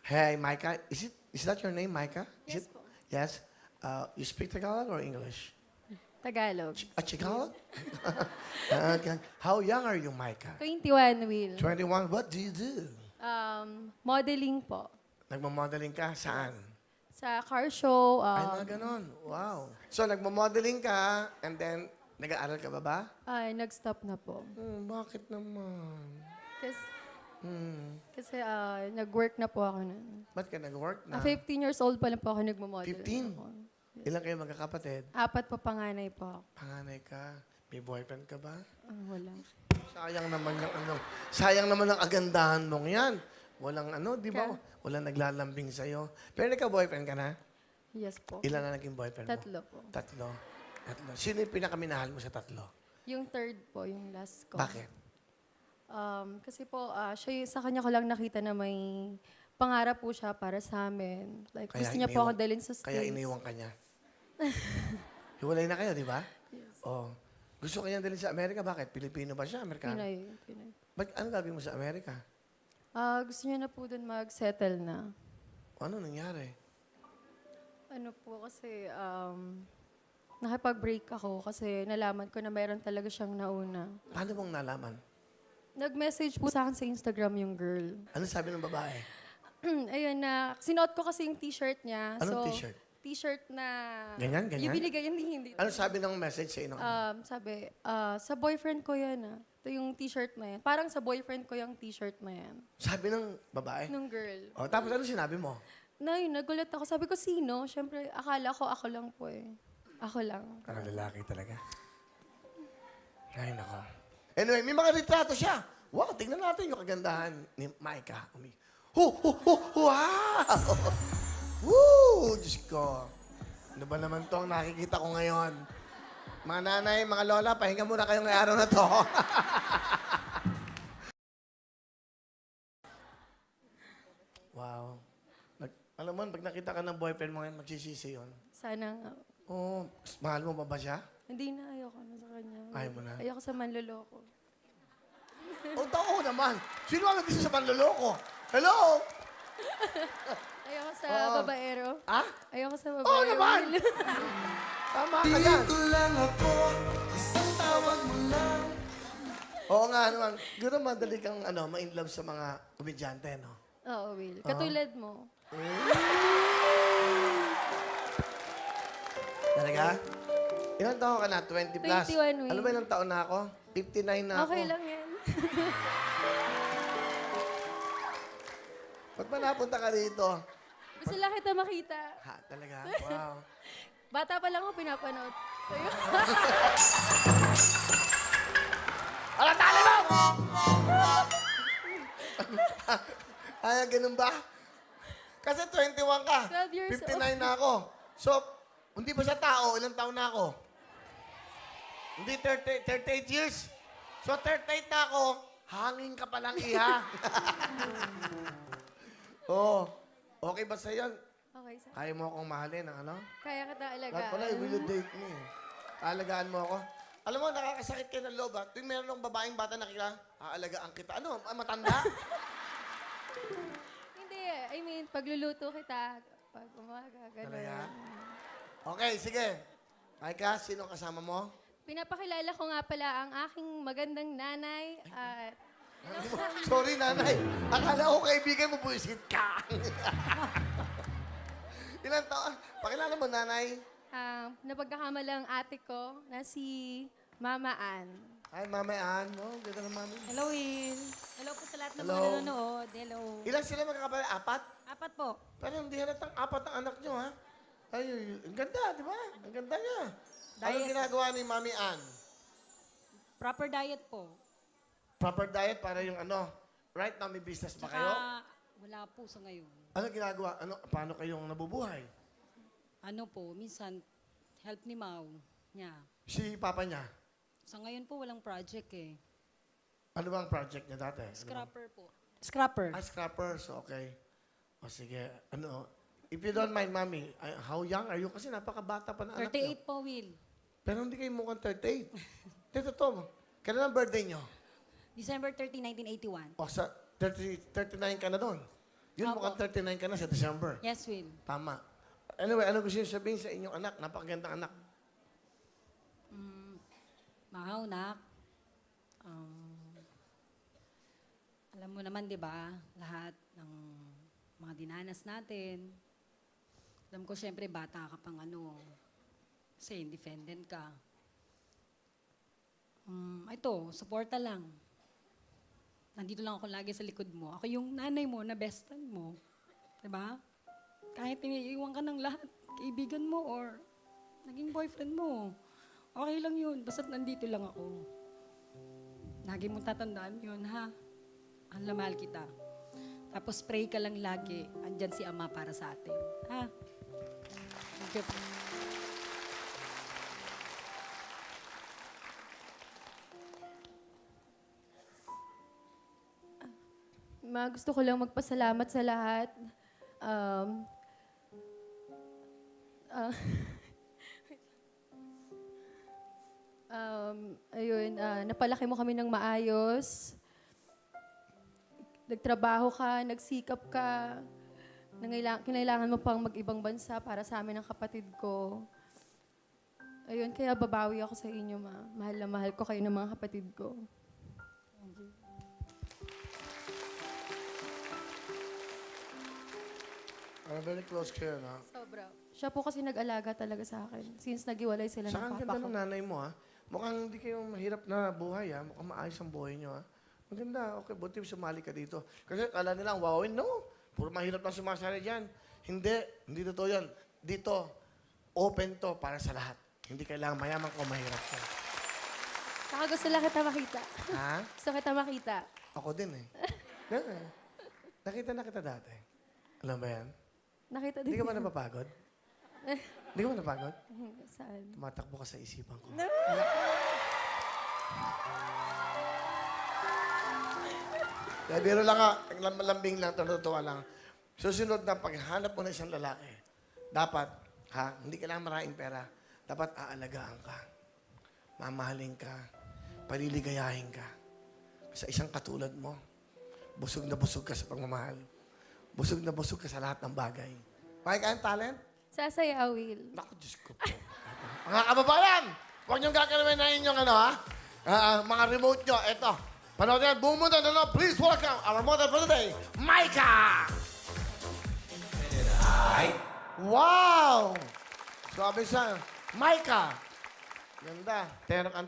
Hey, Micah. Is that your name, Micah? Yes po. Yes. You speak Tagalog or English? Tagalog. Tagalog? Okay. How young are you, Micah? 21, Will. 21. What do you do? Modeling po. Nagmamodeling ka? Saan? Sa car show. Ay, mga ganon. Wow. So, nagmamodeling ka, and then, nag-aaral ka ba? Nag-stop na po. Bakit naman? Kasi nag-work na po ako nun. Ba't ka nag-work na? 15 years old pa lang po ako nagmamodel. 15? Ako. Ilan kayo magkakapatid? 4 po panganay po ako. Panganay ka. May boyfriend ka ba? Wala. Sayang naman ang agandahan mong yan. Walang di ba? Walang naglalambing sa'yo. Pero nagka-boyfriend ka na? Yes po. Ilan na naging boyfriend mo? 3 po. Tatlo. Sino yung pinakaminahal mo sa tatlo? Yung third po, yung last ko. Bakit? Kasi po, sa kanya ko lang nakita na may pangarap po siya para sa amin. Like, gusto niya po ako dalhin sa States. Kaya iniwan ka niya. Hiwalay na kayo, di ba? Yes. Oh. Gusto kanya dalhin sa Amerika. Bakit? Pilipino ba siya? Amerikano? Pinay. Ano gagawin mo sa Amerika? Gusto niya na po dun mag-settle na. Ano nangyari? Ano po kasi, nakipag-break ako kasi nalaman ko na mayroon talaga siyang nauna. Paano mong nalaman? Nag-message po sa akin sa Instagram yung girl. Ano sabi ng babae? Ayun na, sinuot ko kasi yung t-shirt niya. Anong t-shirt? T-shirt na... Ganyan? Yung binigay, hindi. Ano sabi ng message sa inyo? Sabi, sa boyfriend ko yan Ito yung t-shirt na yan. Parang sa boyfriend ko yung t-shirt na yan. Sabi ng babae? Nung girl. Oh, tapos ano sinabi mo? Nagulat ako. Sabi ko, sino? Siyempre, akala ko ako lang po eh. Ako lang. Parang lalaki talaga. Ay, nako. Anyway, may mga retrato siya. Wow, tingnan natin yung kagandahan ni Micah. Wow! Woo! Diyos ko. Ano ba naman to ang nakikita ko ngayon? Mga nanay, mga lola, pahinga muna kayo ngayong araw na to. Wow. Alam mo, pag nakita ka ng boyfriend mo ngayon, magsisisi yun. Sana nga. Oh, mahal mo ba siya? Hindi na, ayoko na sa kanya. Ayaw mo na? Ayoko sa manloloko. Oo naman. Sino ang gusto sa panloloko? Hello? Ayoko sa babaero. Ha? Ayoko sa babaero. Oo naman! Tama ka yan. lang ako, isang tawag mo lang. Oo nga naman. Guro madali kang ma-inlove sa mga komedyante, no? Oo, Will. Katulad mo. Talaga? Ilang taon ka na? 20 plus? 21, Will. Alam mo ilang taon na ako? 59 na ako. Okay lang yan. Ba't ba napunta ka dito? Gusto lang kita makita. Ha, talaga? Wow. Bata pa lang ako pinapanood. Ayun. Ala, tali mo! Ay, ganun ba? Kasi 21 ka. 12 years 59 na ako. So, hindi ba sa tao? Ilang taon na ako? Hindi 38 years. So, 38 na ako. Hangin ka palang, iha. Oh, okay ba sa'yo? Okay, sir. Kaya mo akong mahalin, ano? Kaya kita alagaan. Lahat pala, will you date me? Aalagaan mo ako. Alam mo, nakakasakit kayo ng loob, ha? Tuwing meron ng babaeng bata na aalagaan kita. Ano, matanda? Hindi, I mean, pagluluto kita. Pag umaga, gano'n. Talaga? Okay, sige. Micah, sino kasama mo? Pinapakilala ko nga pala ang aking magandang nanay at Sorry, nanay. Akala ko kaibigan mo, buisit ka. Ilan taon? Pakilala mo, nanay. napagkakamalang ate ko na si Mama Ann. Hi, Mama Ann. Oh, ganda ng mami. Hello, Will. Hello po sa lahat ng Hello. mga nanonood. Hello. Ilan sila magkakapatid? 4? 4 po. Pero hindi halatang 4 ang anak nyo, ha? Ay, ang ganda, di ba? Ang ganda niya. Anong Diet. ginagawa ni Mami Ann? Proper diet po. Proper diet para yung right now may business ba kayo? Wala po sa ngayon. Ano ginagawa? Paano kayong nabubuhay? Ano po, minsan, help ni Mau niya. Si Papa niya, Sa ngayon po, walang project eh. ano bang project niya dati? Scrapper po. Scrapper. Scrappers, okay. O sige, if you don't mind, Mami, how young are you? Kasi napakabata pa na anak niyo. 38 po, Will. Pero hindi kayo mukhang 38. Dito to, kailan ang birthday niyo? December 30, 1981. O sa 39 ka na doon. Yun, Opo. mukhang 39 ka na sa December. Yes, Will. Tama. Anyway, ano gusto niyo sabihin sa inyong anak? Napakagandang anak. Mga anak, alam mo naman, di ba, lahat ng mga dinanas natin. Alam ko, syempre, bata ka pang kasi independent ka. Ito, suporta lang. Nandito lang ako lagi sa likod mo. Ako yung nanay mo na best friend mo. Di ba? Kahit iniiwan ka ng lahat, kaibigan mo or naging boyfriend mo. Okay lang yun, basta't nandito lang ako. Lagi mong tatandaan yun, ha? Ang mahal kita. Tapos pray ka lang lagi, andyan si Ama para sa atin. Ha? Thank you. Gusto ko lang magpasalamat sa lahat. Napalaki mo kami ng maayos. Nagtrabaho ka, nagsikap ka. Kinailangan mo pang mag-ibang bansa para sa amin ng kapatid ko. Ayun, kaya babawi ako sa inyo, ma. Mahal na mahal ko kayo ng mga kapatid ko. Very close kayo, no? Sobra. Siya po kasi nag-alaga talaga sa akin since nag-iwalay sila Saka ang ng papa ganda ko. ng nanay mo, ha? Mukhang hindi kayo mahirap na buhay, ha? Mukhang maayos ang buhay nyo, ha? Maganda, okay. Buti sumali ka dito. Kasi kala nila, wowin, no. Puro mahirap lang sumasali dyan. Hindi totoo yan. Dito, open to para sa lahat. Hindi kailangan mayaman ko mahirap ka. Saka gusto lang kita makita. Ha? Gusto kita makita. Ako din, eh. Ganun, eh. Nakita na kita dati. Alam ba yan? Nakita din. Hindi ka ba napapagod? Hindi ka ba napagod? Saan? Tumatakbo ka sa isipan ko. Kaya biro lang nga, lambing lang, natutuwa lang. Susunod na paghanap mo ng isang lalaki, dapat, hindi kailangan maraming pera, dapat aalagaan ka, mamahalin ka, paliligayahin ka. Sa isang katulad mo, busog na busog ka sa pagmamahal. Busog na busog ka sa lahat ng bagay. May kayang talent? Sasaya, Will. Naku, Diyos ko po. Mga kababayan, huwag niyong gagalawin na inyong mga remote nyo. Ito, panood yan, buong mundo, please welcome our model for today, Micah! Wow! Sabi sa Micah. Ganda. 10,000